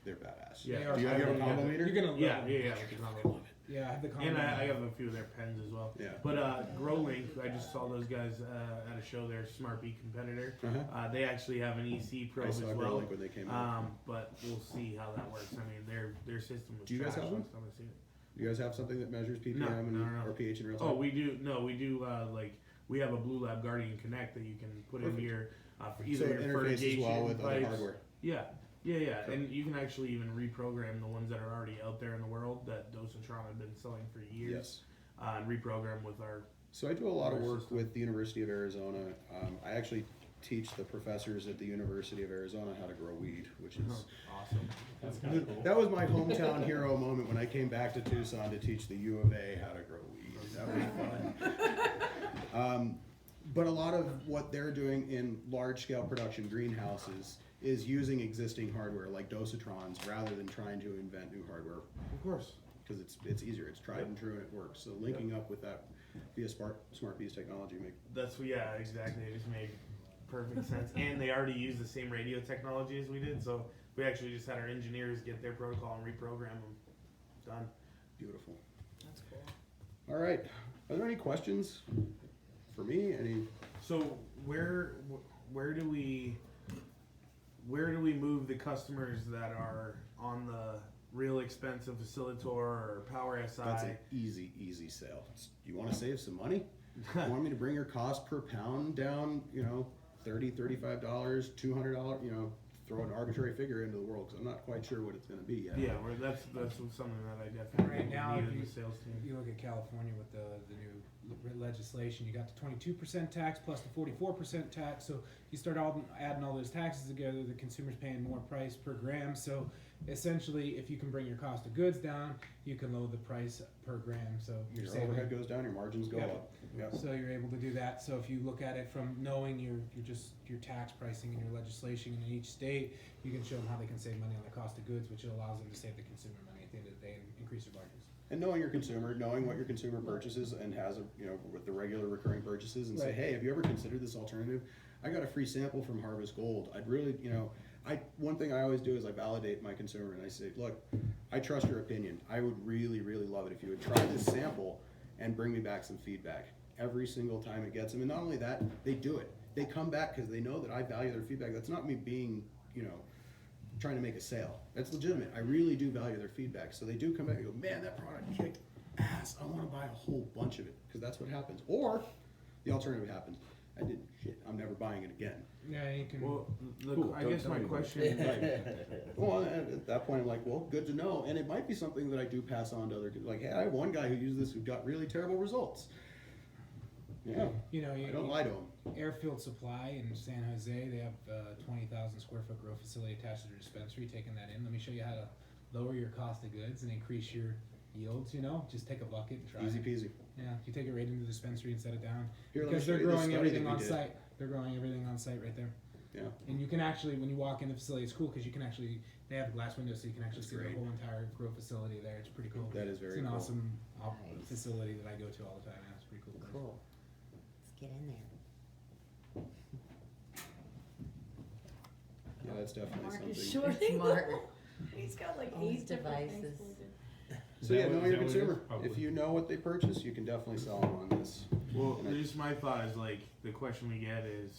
they're badass. Yeah. They are Do you have a powerful. combo meter? You're gonna love Yeah, them. yeah, yeah. Yeah, I have the combo. And I have a few of their pens as well. Yeah. But GrowLink, I just saw those guys at a show there, Smart Bee competitor. Uh-huh. They actually have an EC probe I as saw well. GrowLink when they came out. But we'll see how that works. I mean, their system was Do you guys trash have one? last time I seen it. Do you guys have something that measures ppm No, and, no, no. or pH in real time? Oh, we do. No, we do. We have a Blue Lab Guardian Connect that you can put into Perfect. your for so either it your interfaces fertigation well with other pipes. hardware. Yeah, yeah, Cool. and you can actually even reprogram the ones that are already out there in the world that Dosatron have been selling for years. Yes. And reprogram with our. So I do a lot of Our work system. with the University of Arizona. I actually teach the professors at the University of Arizona how to grow weed, which is Awesome. That's kind of cool. that was my hometown hero moment when I came back to Tucson to teach the U of A how to grow weed. That was fun. But a lot of what they're doing in large-scale production greenhouses is using existing hardware like dosatrons rather than trying to invent new hardware. Of course. Because it's easier, it's tried and true, and it works. So linking up with that via smart bees technology Yeah, exactly. It just made perfect sense. And they already use the same radio technology as we did, so we actually just had our engineers get their protocol and reprogram them. Done. beautiful. That's cool. All right, are there any questions for me? Any? So where do we move the customers that are on the real expensive Facilitor or Power SI? That's an easy sale. You want to save some money? You want me to bring your cost per pound down, $30, $35, $200, throw an arbitrary figure into the world, because I'm not quite sure what it's going to be yet. Yeah, that's something that I definitely Right now, need if in you, the sales team. if you look at California with the new legislation, you got the 22% tax plus the 44% tax. So you start adding all those taxes together, the consumer's paying more price per gram. So essentially, if you can bring your cost of goods down, you can lower the price per gram. So you're Your saving. overhead goes down, your margins go Yep. up. Yep. So you're able to do that. So if you look at it from knowing your tax pricing and your legislation in each state, you can show them how they can save money on the cost of goods, which allows them to save the consumer money at the end of the day and increase their margins. And knowing your consumer, knowing what your consumer purchases and has with the regular recurring purchases, and say, Right. hey, have you ever considered this alternative? I got a free sample from Harvest Gold. I'd really, one thing I always do is I validate my consumer and I say, look, I trust your opinion. I would really, really love it if you would try this sample and bring me back some feedback every single time it gets them. And not only that, they do it. They come back because they know that I value their feedback. That's not me being, trying to make a sale. That's legitimate. I really do value their feedback. So they do come back and go, man, that product kicked ass. I want to buy a whole bunch of it, because that's what happens. Or the alternative happens. I did shit. I'm never buying it again. Yeah, you can. Well, Cool, I don't guess tell my me. question. Well, at that point, I'm like, well, good to know. And it might be something that I do pass on to other people. Like, hey, I have one guy who used this who got really terrible results. Yeah, I don't lie to him. Airfield Supply in San Jose, they have a 20,000 square foot grow facility attached to their dispensary. Taking that in, let me show you how to lower your cost of goods and increase your yields. Just take a bucket and try Easy it. peasy. Yeah, you take it right into the dispensary and set it down. Here, let me Because show they're you this growing study everything that we on did. site. They're growing everything on site right there. Yeah. And you can actually, when you walk in the facility, it's cool because you can actually, they have glass windows so you can actually That's see great. the whole entire grow facility there. It's pretty cool. That is very It's an cool. awesome Nice. facility that I go to all the time. Yeah, it's pretty cool. place. Cool. Let's get in there. Yeah, that's definitely Mark something. is shorting. Smart. He's got like All these 8 different things. devices. plugged in. So yeah, Is that know what- your is that what it is? consumer. If you know what they purchase, you can definitely sell them on this. Well, And I- just my thought is like the question we get is,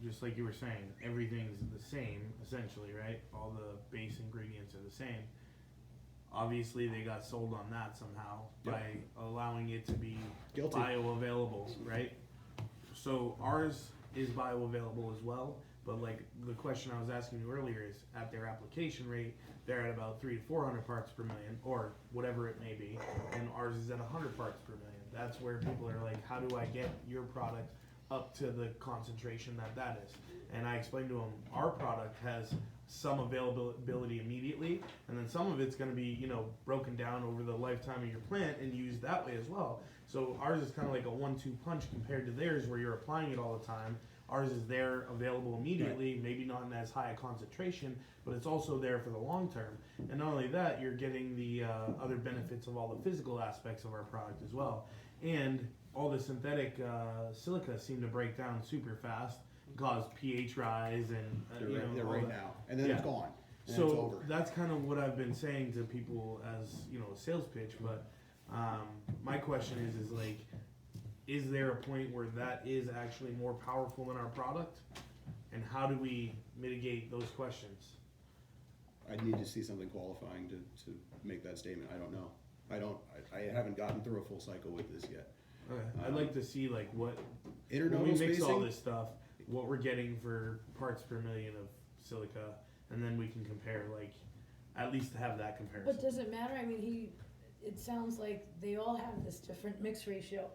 just like you were saying, everything's the same essentially, right? All the base ingredients are the same. Obviously, they got sold on that somehow Yep. by allowing it to be Guilty. bioavailable, right? So ours is bioavailable as well, but like the question I was asking you earlier is at their application rate, they're at about 300 to 400 parts per million, or whatever it may be, and ours is at 100 parts per million. That's where people are like, how do I get your product up to the concentration that is? And I explained to them, our product has some availability immediately, and then some of it's going to be, broken down over the lifetime of your plant and used that way as well. So ours is kind of like a 1-2 punch compared to theirs, where you're applying it all the time. Ours is there, available immediately, maybe not in as high a concentration, but it's also there for the long term. And not only that, you're getting the other benefits of all the physical aspects of our product as well. And all the synthetic silica seem to break down super fast, cause pH rise, and They're all right that. now, and then it's Yeah. gone. And So it's over. that's kind of what I've been saying to people as a sales pitch. But my question is like, is there a point where that is actually more powerful than our product? And how do we mitigate those questions? I'd need to see something qualifying to make that statement. I don't know. I haven't gotten through a full cycle with this yet. Okay. I'd like to see like what when we Internodal mix all spacing. this stuff, what we're getting for parts per million of silica, and then we can compare, like, at least have that comparison. But does it matter? I mean, it sounds like they all have this different mix ratio,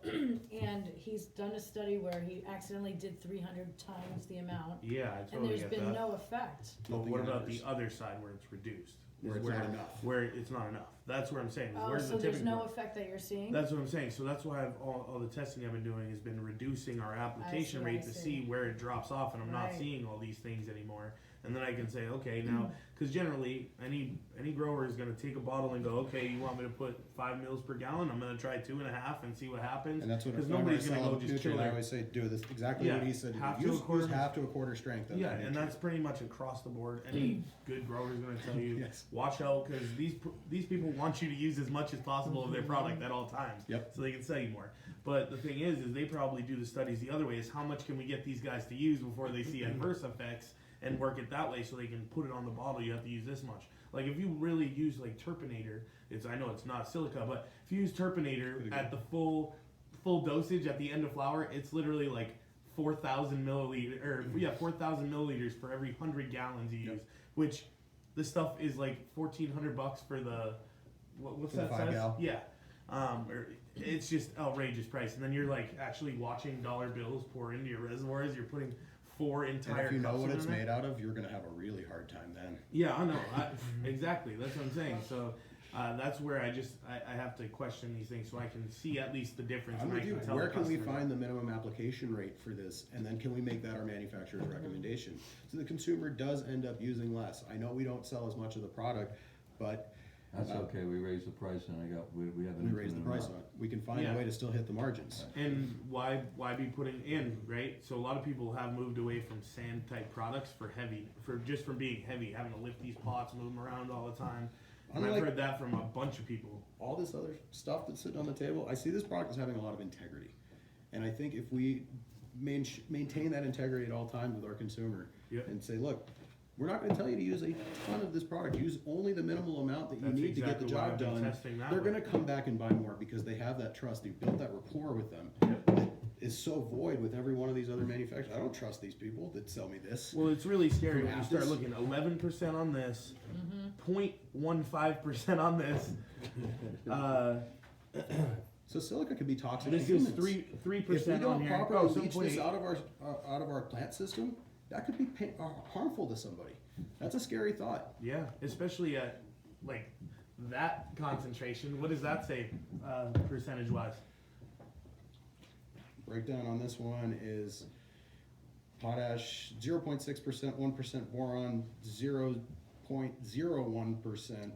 and he's done a study where he accidentally did 300 times the amount, Yeah, I and totally there's get been that. no effect. But Nothing what in about the numbers. other side where it's reduced? Where it's not enough. Where it's not enough. That's what I'm saying. Oh, Where's so the there's tipping no point? effect that you're seeing? That's what I'm saying. So that's why all the testing I've been doing has been reducing our application I rate to see. see where it drops off, and I'm not Right. seeing all these things anymore. And then I can say, okay, now, because generally any grower is going to take a bottle and go, okay, you want me to put 5 mils per gallon? I'm going to try 2.5 and see what happens. And that's what because if I'm nobody's gonna going sell to go just chill nutrient, I there. always say, do this, exactly Yeah, what he said. half to a Use quarter. half to a quarter strength. of Yeah, the and nutrient. that's pretty much across the board. Any good grower is going to tell you, Yes. watch out, because these people want you to use as much as possible of their product at all times, Yep. so they can sell you more. But the thing is they probably do the studies the other way: is how much can we get these guys to use before they see adverse effects, and work it that way so they can put it on the bottle. You have to use this much. Like if you really use like Terpinator, I know it's not silica, but if you use Terpinator at the full dosage at the end of flower, it's literally like 4,000 milliliters for every 100 gallons you use, which this stuff is like $1,400 for the what's For the that 5 size? gal. Yeah, it's just outrageous price, and then you're like actually watching dollar bills pour into your reservoirs. You're putting 4 And entire if you know cups what in it's there. made out of, you're gonna have a really hard time then. Yeah, I know. Exactly. That's what I'm saying. So that's where I have to question these things so I can see at least the difference. I'm and I with you. can tell Where the can we customer. find the minimum application rate for this, and then can we make that our manufacturer's recommendation? So the consumer does end up using less. I know we don't sell as much of the product, but That's okay, we raised the price and we have an we raise the infinite price amount. on it. We can find Yeah. a way to still hit the margins. And why be putting in, right? So a lot of people have moved away from sand type products for being heavy, having to lift these pots, move them around all the time. And I've Unlike- heard that from a bunch of people. All this other stuff that's sitting on the table, I see this product as having a lot of integrity. And I think if we maintain that integrity at all times with our consumer Yep. and say, look, we're not gonna tell you to use a ton of this product, use only the minimal amount that you That's need to get the exactly why job I've been done. testing that They're way. gonna come back and buy more because they have that trust, they've built that rapport with them. Yep. That is so void with every one of these other manufacturers. I don't trust these people that sell me this. Well, it's really scary From when you start Aptus? looking 11% on this, 0.15% on this. So silica could be toxic to This is humans. 3% If we on don't here. properly some leach point this eight. out of our plant system, that could be harmful to somebody. That's a scary thought. Yeah, especially at like that concentration. What does that say, percentage wise? Breakdown on this one is potash 0.6%, 1% boron, 0.01%.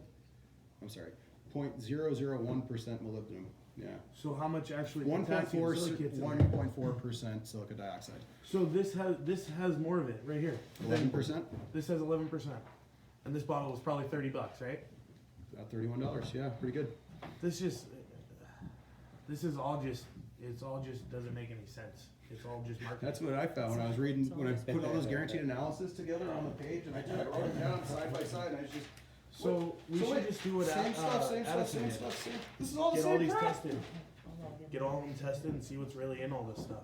I'm sorry, 0.001% molybdenum. Yeah. So how much actually potassium 1.4 silicates in there? 1.4% silica dioxide. So this has more of it right here. 11%, This has 11%, and this bottle was probably $30, right? about $31. Yeah, pretty good. This is all just doesn't make any sense. It's all just marketing. That's what I found when I was reading, when I put all those guaranteed analysis together on the page, and I wrote it down side by side, and I was just. So we So should wait, just do what same stuff, same stuff, Addison same did. stuff, same. This is all the Get all same these crap. tested. Get all of them tested and see what's really in all this stuff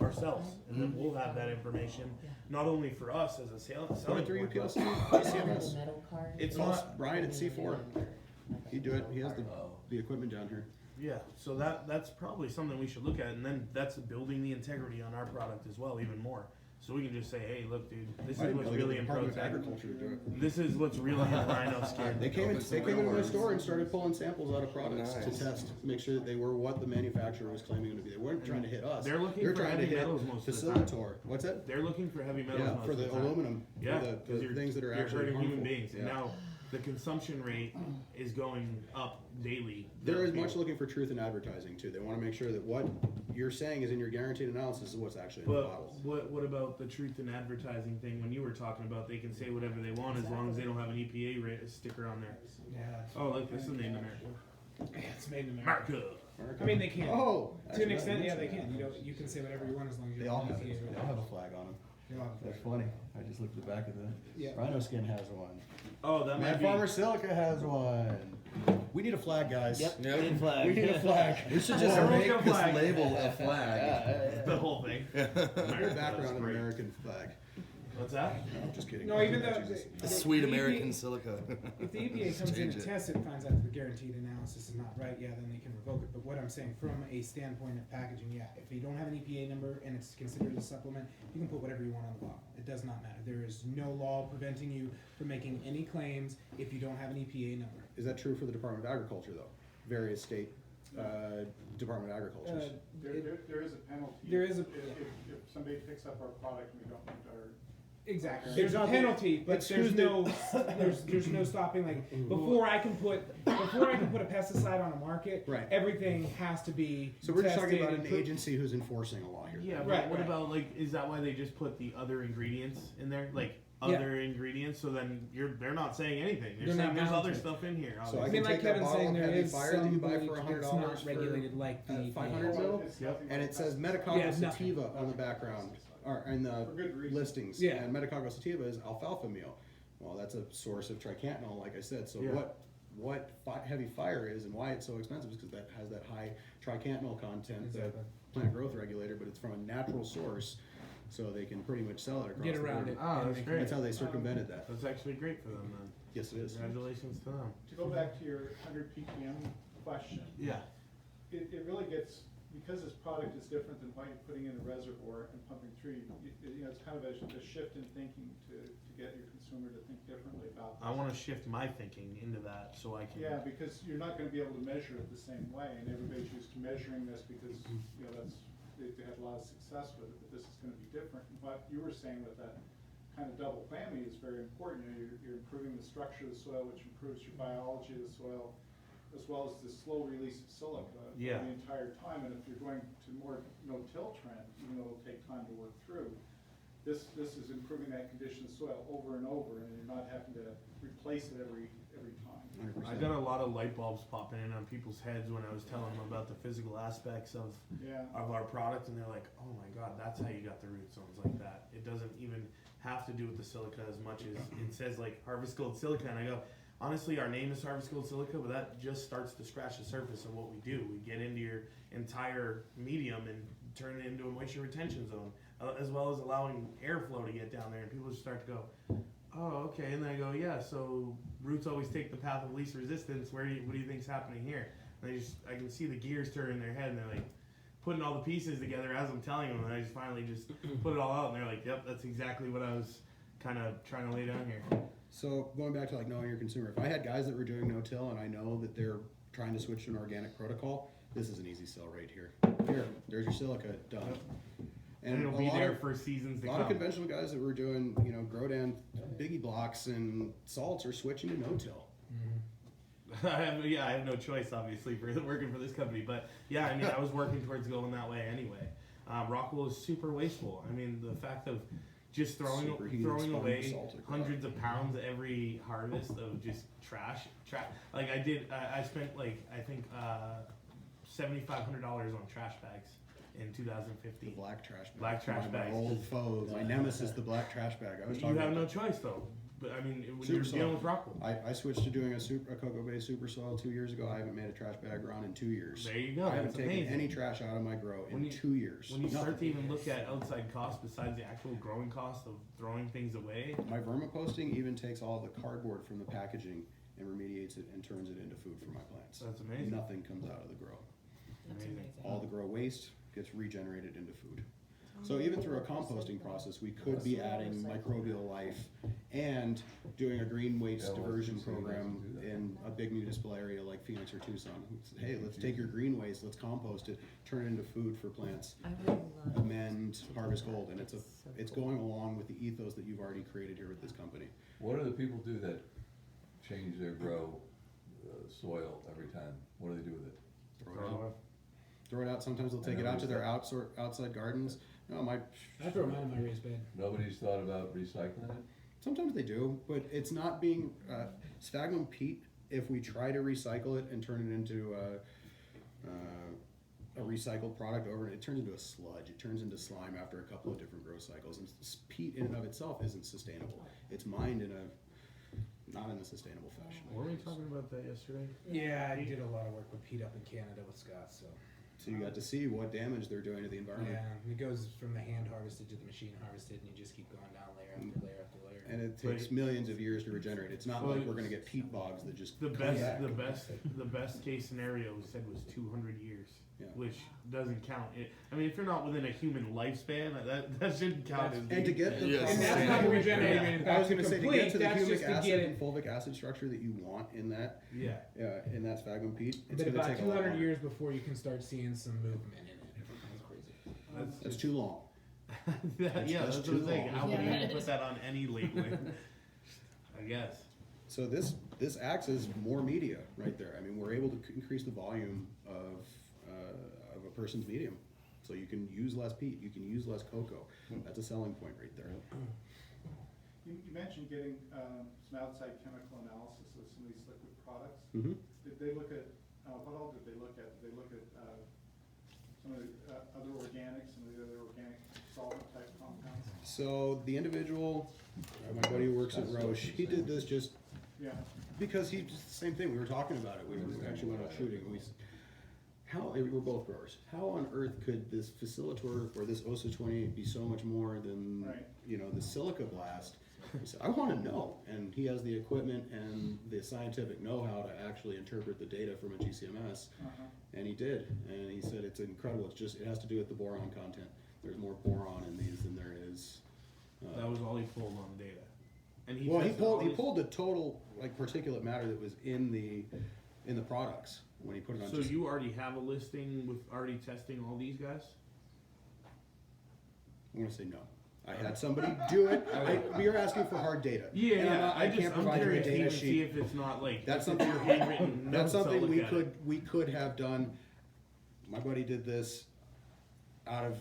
ourselves, and then we'll have that information not only for us as a selling Going through point, but UPLC, ICMS. Metal card. it's Well, not. Brian at C4. He'd do it. He has the equipment down here. Yeah, so that's probably something we should look at, and then that's building the integrity on our product as well, even more. So we can just say, hey, look, dude, this I is didn't what's know really the in Department of Prozac. Agriculture to do it. This is what's really in rhino skin. They came into my store and started pulling samples out of products Nice. to test, to make sure that they were what the manufacturer was claiming them to be. They weren't trying to hit us. They're looking They're for trying to heavy hit metals most of the time. Facilitor. What's that? They're looking for heavy metals Yeah, most for of the the time. aluminum, Yeah, for the things that are you're actually hurting harmful. human beings, and Yeah. now the consumption rate is going up daily. They're as much looking for truth in advertising too. They want to make sure that what you're saying is in your guaranteed analysis is what's actually in the But bottle. what about the truth in advertising thing? When you were talking about, they can say whatever they want as long as they don't have an EPA sticker on there. Yeah, Oh, look, this is made in America. it's made in America. America. I mean, they can. Oh, To an extent, yeah, they can. You can say whatever you want as long as you They all don't have it. They all have a flag on them. That's funny. I just looked at the back of the Yeah. Rhino Skin has one. Oh, that might Mad be. Farmer Silica has one. We need a flag, guys. Yep. flag. We need a flag. We should just American make this flag. label a flag. the whole thing. Good America, background that's of great. American flag. What's that? I'm just kidding. No, even though Jesus. The sweet EPA American silica. If the EPA comes in Change and it. tests it, finds out that the guaranteed analysis is not right, yeah, then they can revoke it. But what I'm saying from a standpoint of packaging, yeah, if you don't have an EPA number and it's considered a supplement, you can put whatever you want on the bottle. It does not matter. There is no law preventing you from making any claims if you don't have an EPA number. Is that true for the Department of Agriculture, though? Various state Department of Agriculture. There is a penalty. There is a- If somebody picks up our product and we don't meet our. Exactly. It's There's a not the- penalty, but it's there's who's the- no there's no stopping. Like before I can put a pesticide on a market, Right. everything has to be. So we're just talking tested about and an pro- agency who's enforcing a law here. Yeah, but Right, what right. about like? Is that why they just put the other ingredients in there? Like Yeah. other ingredients, so then they're not saying anything. They're They're saying not there's bound other to. stuff in here. So I I can mean, like take that Kevin's bottle saying, of there heavy is fire that you some buy for bleach $100 that's not for, regulated like the 500 EPA. mil, It's nothing and like it says that. Medicago Yeah, nothing. sativa on the background, or in the For good reason. listings. Yeah. And Medicago sativa is alfalfa meal. Well, that's a source of tricantanol, like I said. So Yeah. what heavy fire is and why it's so expensive is because that has that high tricantanol content, Exactly. the plant growth regulator, but it's from a natural source, so they can pretty much sell it across Get the around board. it. Oh, and that's they can- great. That's how they circumvented that. That's actually great for them then. Yes, it is. Congratulations to them. To go back to your 100 ppm question, Yeah. it really gets, because this product is different than what you're putting in a reservoir and pumping through, it's kind of a shift in thinking to get your consumer to think differently about this. I want to shift my thinking into that so I can. Yeah, because you're not gonna be able to measure it the same way, and everybody's used to measuring this because, they had a lot of success with it, but this is gonna be different. And what you were saying with that kind of double whammy is very important. You're improving the structure of the soil, which improves your biology of the soil, as well as the slow release of silica Yeah. the entire time. And if you're going to more no-till trend, even though it'll take time to work through, this is improving that condition of soil over and over, and you're not having to replace it every time. 100%. I got a lot of light bulbs popping in on people's heads when I was telling them about the physical aspects of Yeah. our product, and they're like, "Oh my God, that's how you got the root zones like that." It doesn't even have to do with the silica as much as it says like Harvest Gold Silica, and I go, honestly, our name is Harvest Gold Silica, but that just starts to scratch the surface of what we do. We get into your entire medium and turn it into a moisture retention zone, as well as allowing airflow to get down there, and people just start to go, "Oh, okay," and then I go, "Yeah, so roots always take the path of least resistance. What do you think's happening here?" And I can see the gears turn in their head, and they're like putting all the pieces together as I'm telling them, and I just finally just put it all out, and they're like, "Yep, that's exactly what I was kind of trying to lay down here." So going back to like knowing your consumer, if I had guys that were doing no-till and I know that they're trying to switch to an organic protocol, this is an easy sell right here. Here, there's your silica, done. And it'll a be lot there of- for seasons to A lot of come. conventional guys that were doing, Grodan biggie blocks and salts are switching to no-till. I have no choice, obviously, for working for this company. But yeah, I mean, I was working towards going that way anyway. Rockwool is super wasteful. I mean, the fact of just throwing Superheated away sponge salted hundreds of pounds every harvest of just trash. Like I spent like I think $7,500 on trash bags in 2015. The black trash bag. Black trash my bags. old foe, my nemesis, the black trash bag. I was You talking have no about choice though. But I mean, when Super you're dealing with soil. Rockwool, I switched to doing a cocoa-based super soil 2 years ago. I haven't made a trash bag run in 2 years. there you go. I haven't That's taken amazing. any trash out of my grow When in you- 2 years. When you start to Nothing. even look at outside costs besides the actual growing cost of throwing things away, My vermiposting even takes all the cardboard from the packaging and remediates it and turns it into food for my plants. that's amazing. Nothing comes out of the grow. That's Amazing. amazing. All the grow waste gets regenerated into food. So even through a composting process, we could be adding microbial life and doing a green waste Yeah, well, diversion it's the same program ways to do that. in a big municipal area like Phoenix or Tucson. Hey, let's take your green waste, let's compost it, turn it into food for plants, I would love. amend Harvest Gold, and it's So cool. going along with the ethos that you've already created here with this company. What do the people do that change their grow soil every time? What do they do with it? Throw it out. Sometimes they'll take it out to their outside gardens. No, I throw mine in my raised bed. Nobody's thought about recycling it? sometimes they do, but it's not being sphagnum peat. If we try to recycle it and turn it into a recycled product it turns into a sludge. It turns into slime after a couple of different growth cycles. And peat in and of itself isn't sustainable. It's mined not in a sustainable fashion. Were we talking about that yesterday? Yeah, I did a lot of work with Pete up in Canada with Scott, so. So you got to see what damage they're doing to the environment. Yeah, it goes from the hand harvested to the machine harvested, and you just keep going down layer after layer after layer. And it takes millions of years to regenerate. It's not Well, like we're gonna get peat bogs that just The come best, back. the best case scenario we said was 200 years, Yeah. which doesn't count. I mean, if you're not within a human lifespan, that shouldn't count as. And to get the Yes. And that's not regenerating. I was gonna say, to get to the that's humic just to acid get and it. fulvic acid structure that you want in that sphagnum peat, it's But gonna about take a lot 200 longer. years before you can start seeing some movement in it. That's crazy. That's too long. Yeah, that's what too I'm saying. long. How would Yeah. you put that on any labeling? I guess. So this acts as more media right there. I mean, we're able to increase the volume of a person's medium. So you can use less peat, you can use less cocoa. That's a selling point right there. You mentioned getting some outside chemical analysis of some of these liquid products. Mm-hmm. Did they look at, what all did they look at? Did they look at some of the other organics, some of the other organic solvent type compounds? So the individual, my buddy who works at Roche, he did this just Yeah. because he just the same thing. We were talking about it. We actually went out shooting. We were both growers. How on earth could this facilitator or this OSA 28 be so much more than Right. the Silica blast? He said, I want to know, and he has the equipment and the scientific know-how to actually interpret the data from a GCMS, and he did. And he said it's incredible. It has to do with the boron content. There's more boron in these than there is. That was all he pulled on the data. And he Well, he tested all pulled these- the total particulate matter that was in the products when he put it on. So you already have a listing with already testing all these guys? I'm gonna say no. I had somebody do it. You're asking for hard data. Yeah, And I'm yeah. not- I can't I'm provide you a curious to data even see sheet. if it's not like That's if it's something. handwritten That's notes to something look we at could it. have done. My buddy did this on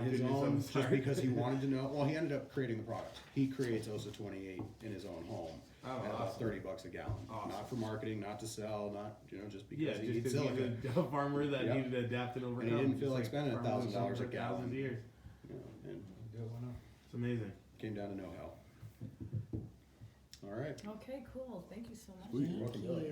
his Goodness, own I'm just sorry. because he wanted to know. Well, he ended up creating the product. He creates OSA 28 in his own home Oh, at about awesome. $30 a gallon. Awesome. Not for marketing, not to sell, not just because Yeah, he just needs because silica. he's a farmer that Yep. needed to adapt and overcome. didn't feel Just like spending farmers $1,000 over a gallon. 1,000 years. And It's amazing. came down to know-how. All right. Okay, cool, thank you so much. You're welcome, Billy.